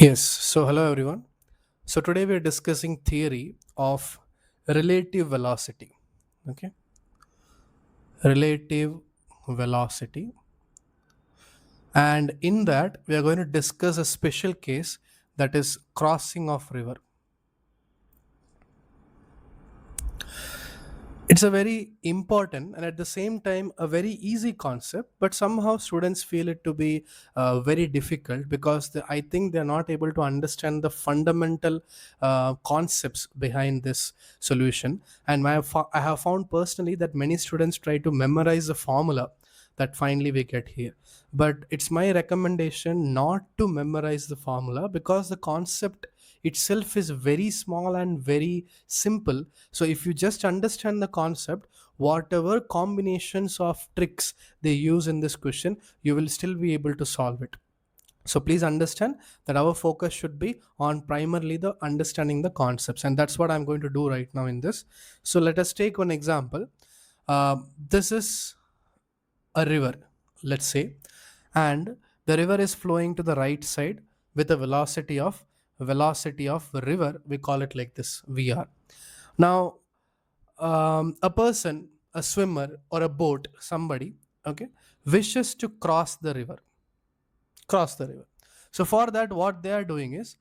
Yes, so hello everyone. So today we are discussing theory of relative velocity. Okay, relative velocity, and in that we are going to discuss a special case, that is crossing of river. It's a very important and at the same time a very easy concept, but somehow students feel it to be very difficult because I think they're not able to understand the fundamental concepts behind this solution. And I have found personally that many students try to memorize the formula that finally we get here. But it's my recommendation not to memorize the formula because the concept itself is very small and very simple. So if you just understand the concept, whatever combinations of tricks they use in this question, you will still be able to solve it. So please understand that our focus should be on primarily the understanding the concepts, and that's what I'm going to do right now in this. So let us take one example. This is a river, let's say, and the river is flowing to the right side with a velocity of river, we call it like this, vr. Now a person, a swimmer or a boat, somebody, okay, wishes to cross the river. So for that, what they are doing is,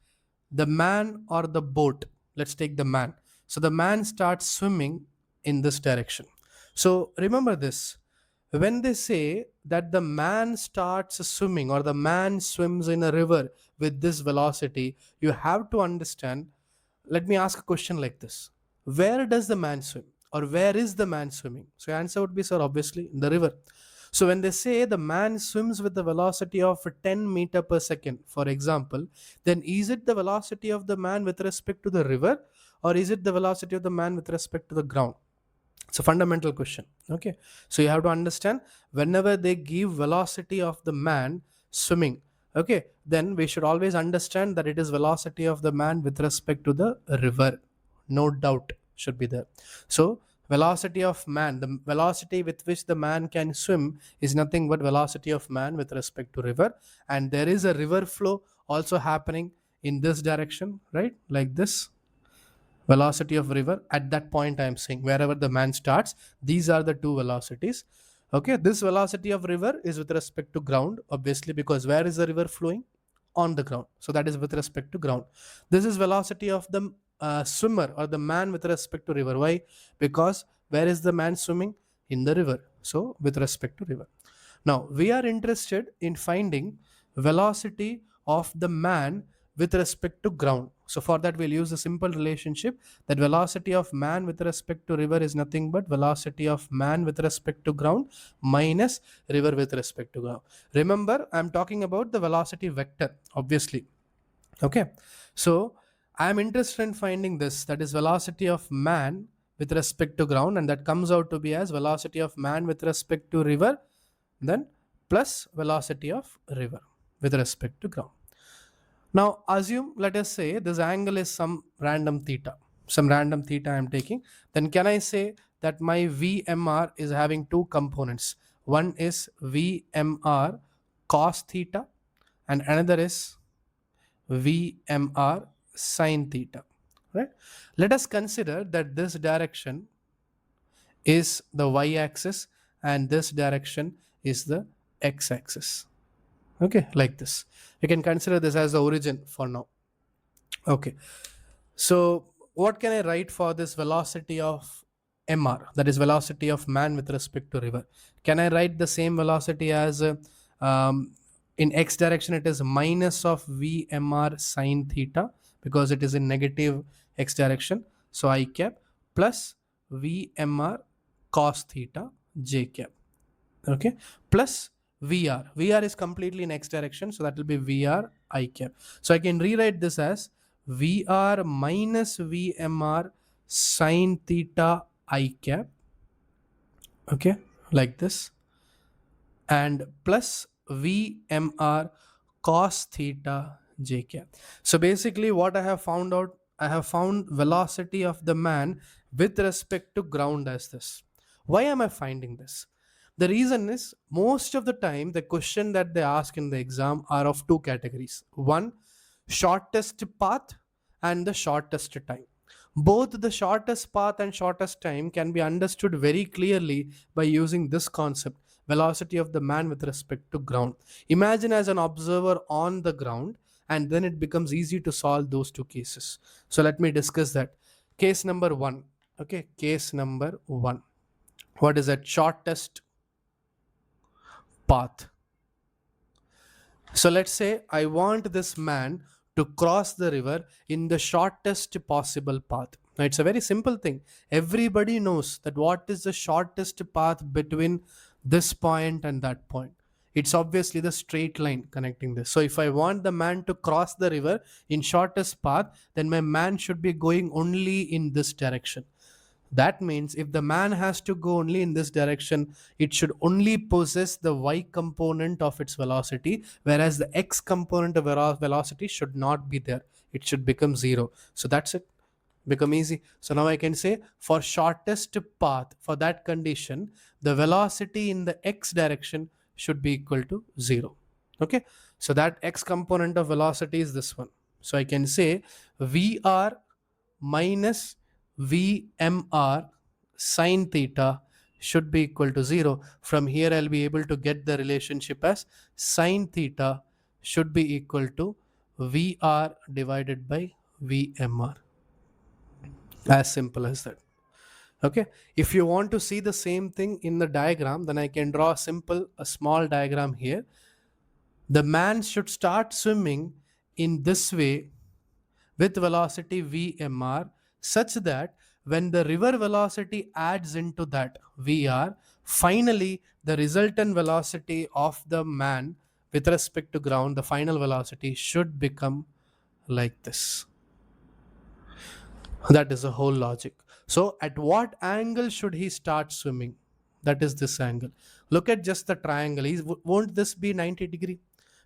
the man or the boat, let's take the man. So the man starts swimming in this direction. So remember this, when they say that the man starts swimming or the man swims in a river with this velocity, you have to understand. Let me ask a question like this: where does the man swim, or where is the man swimming? So your answer would be, sir, obviously in the river. So when they say the man swims with the velocity of 10 meter per second, for example, then is it the velocity of the man with respect to the river, or is it the velocity of the man with respect to the ground? It's a fundamental question. Okay, so you have to understand, whenever they give velocity of the man swimming, okay, then we should always understand that it is velocity of the man with respect to the river. No doubt should be there. So velocity of man, the velocity with which the man can swim, is nothing but velocity of man with respect to river. And there is a river flow also happening in this direction, right, like this, velocity of river at that point. I am saying wherever the man starts, these are the two velocities. Okay, this velocity of river is with respect to ground, obviously, because where is the river flowing? On the ground. So that is with respect to ground. This is velocity of the swimmer or the man with respect to river. Why? Because where is the man swimming? In the river. So with respect to river. Now we are interested in finding velocity of the man with respect to ground. So for that, we'll use a simple relationship, that velocity of man with respect to river is nothing but velocity of man with respect to ground minus river with respect to ground. Remember, I'm talking about the velocity vector, obviously. Okay, so I'm interested in finding this, that is velocity of man with respect to ground, and that comes out to be as velocity of man with respect to river, then plus velocity of river with respect to ground. Now assume, let us say this angle is some random theta I'm taking. Then can I say that my VMR is having two components? One is VMR cos theta and another is VMR sin theta. Right? Let us consider that this direction is the y-axis and this direction is the x-axis. Okay, like this. You can consider this as the origin for now. Okay, so what can I write for this velocity of mr, that is velocity of man with respect to river? Can I write the same velocity as um, in x direction it is minus of vmr sine theta, because it is in negative x direction, so I cap, plus vmr cos theta j cap. Okay, plus vr is completely in x direction, so that will be vr I cap. So I can rewrite this as vr minus vmr sine theta I cap. Okay, like this, and plus vmr cos theta j cap. So basically what I have found out, I have found velocity of the man with respect to ground as this. Why am I finding this? The reason is, most of the time the question that they ask in the exam are of two categories. One, shortest path and the shortest time. Both the shortest path and shortest time can be understood very clearly by using this concept, velocity of the man with respect to ground. Imagine as an observer on the ground, and then it becomes easy to solve those two cases. So let me discuss that. Case number one. Okay, case number one. What is that? Shortest path. So let's say I want this man to cross the river in the shortest possible path. Now it's a very simple thing. Everybody knows that what is the shortest path between this point and that point. It's obviously the straight line connecting this. So if I want the man to cross the river in shortest path, then my man should be going only in this direction. That means if the man has to go only in this direction, it should only possess the y component of its velocity, whereas the x component of velocity should not be there. It should become 0. So that's it. Become easy. So now I can say for shortest path, for that condition, the velocity in the x direction should be equal to 0. Okay. So that x component of velocity is this one. So I can say Vr minus Vmr sine theta should be equal to 0. From here I'll be able to get the relationship as sine theta should be equal to Vr divided by Vmr. As simple as that. Okay. If you want to see the same thing in the diagram, then I can draw a small diagram here. The man should start swimming in this way with velocity Vmr, such that when the river velocity adds into that Vr, finally the resultant velocity of the man with respect to ground, the final velocity should become like this. That is the whole logic. So at what angle should he start swimming? That is this angle. Look at just the triangle. Won't this be 90 degree?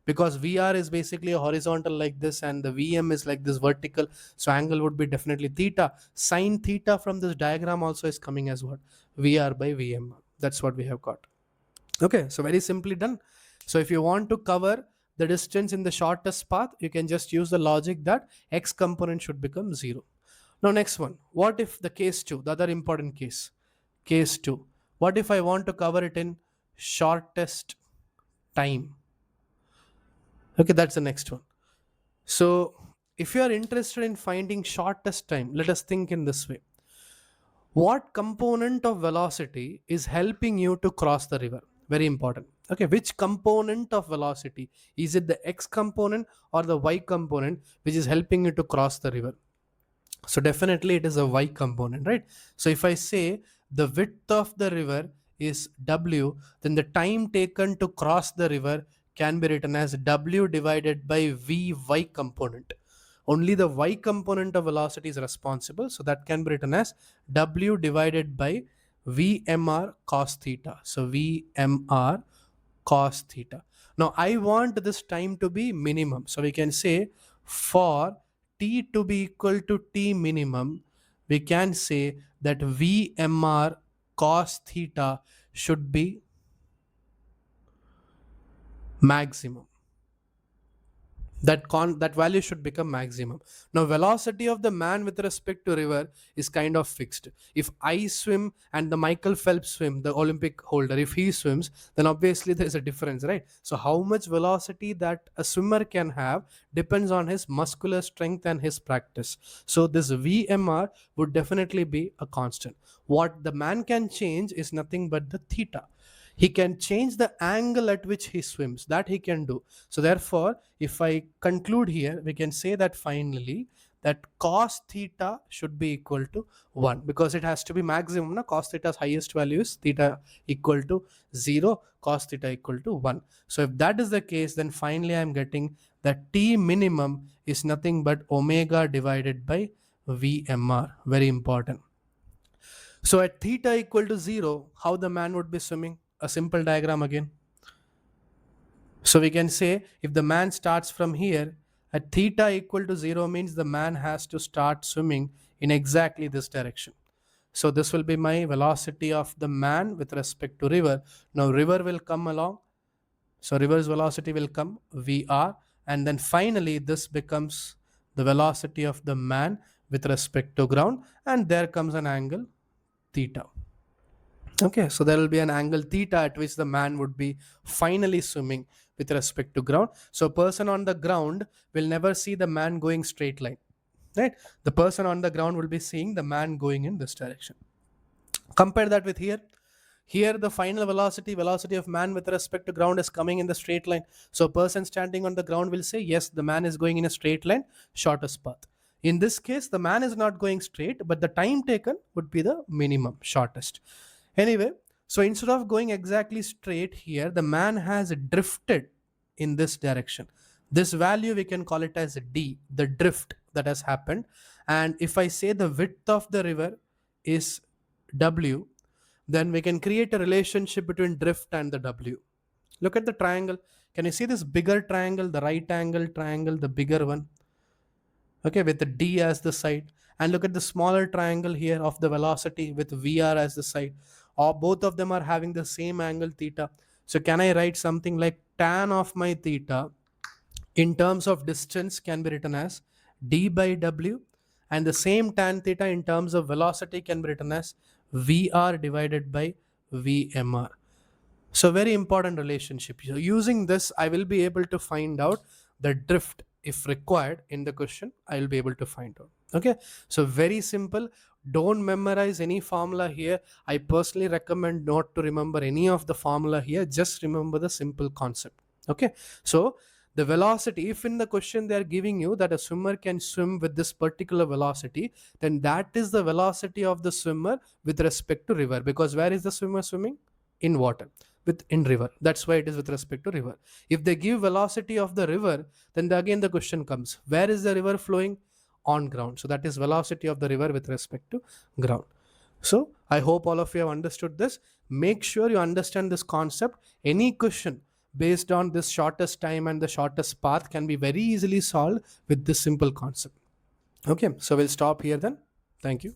Because Vr is basically a horizontal like this and the Vm is like this vertical. So angle would be definitely theta. Sine theta from this diagram also is coming as what? Vr by Vm. That's what we have got. Okay, so very simply done. So if you want to cover the distance in the shortest path, you can just use the logic that x component should become 0. Now next one, what if the case 2, the other important case, case 2, what if I want to cover it in shortest time? Okay, that's the next one. So if you are interested in finding shortest time, let us think in this way. What component of velocity is helping you to cross the river? Very important. Okay, which component of velocity? Is it the x component or the y component which is helping you to cross the river? So definitely it is a y component, right? So if I say the width of the river is w, then the time taken to cross the river can be written as w divided by vy component. Only the y component of velocity is responsible, so that can be written as w divided by vmr cos theta. So vmr cos theta. Now I want this time to be minimum, so we can say for t to be equal to t minimum, we can say that vmr cos theta should be maximum. That value should become maximum. Now velocity of the man with respect to river is kind of fixed. If I swim and the Michael Phelps swim, the Olympic holder, if he swims, then obviously there's a difference, right? So how much velocity that a swimmer can have depends on his muscular strength and his practice. So this VMR would definitely be a constant. What the man can change is nothing but the theta. He can change the angle at which he swims. That he can do. So therefore, if I conclude here, we can say that finally that cos theta should be equal to 1, because it has to be maximum. Cos theta's highest value is theta equal to 0, cos theta equal to 1. So if that is the case, then finally I'm getting that T minimum is nothing but omega divided by VMR. Very important. So at theta equal to 0, how the man would be swimming? A simple diagram again. So we can say if the man starts from here, at theta equal to 0 means the man has to start swimming in exactly this direction. So this will be my velocity of the man with respect to river. Now river will come along. So river's velocity will come Vr and then finally this becomes the velocity of the man with respect to ground, and there comes an angle theta. Okay, so there will be an angle theta at which the man would be finally swimming with respect to ground. So a person on the ground will never see the man going straight line, right? The person on the ground will be seeing the man going in this direction. Compare that with here. Here the final velocity of man with respect to ground is coming in the straight line. So a person standing on the ground will say, yes, the man is going in a straight line, shortest path. In this case, the man is not going straight, but the time taken would be the minimum, shortest. Anyway, so instead of going exactly straight here, the man has drifted in this direction. This value we can call it as d, the drift that has happened. And if I say the width of the river is w, then we can create a relationship between drift and the w. Look at the triangle. Can you see this bigger triangle, the right angle triangle, the bigger one? Okay, with the d as the side. And look at the smaller triangle here of the velocity with vr as the side. Or both of them are having the same angle theta. So can I write something like tan of my theta in terms of distance can be written as d by w, and the same tan theta in terms of velocity can be written as vr divided by vmr. So very important relationship. So using this, I will be able to find out the drift if required in the question. I will be able to find out. Okay, so very simple. Don't memorize any formula here. I personally recommend not to remember any of the formula here. Just remember the simple concept. Okay, so the velocity, if in the question they are giving you that a swimmer can swim with this particular velocity, then that is the velocity of the swimmer with respect to river. Because where is the swimmer swimming? In water, in river. That's why it is with respect to river. If they give velocity of the river, then again the question comes, where is the river flowing? On ground. So that is velocity of the river with respect to ground. So I hope all of you have understood this. Make sure you understand this concept. Any question based on this shortest time and the shortest path can be very easily solved with this simple concept. Okay, so we'll stop here then. Thank you.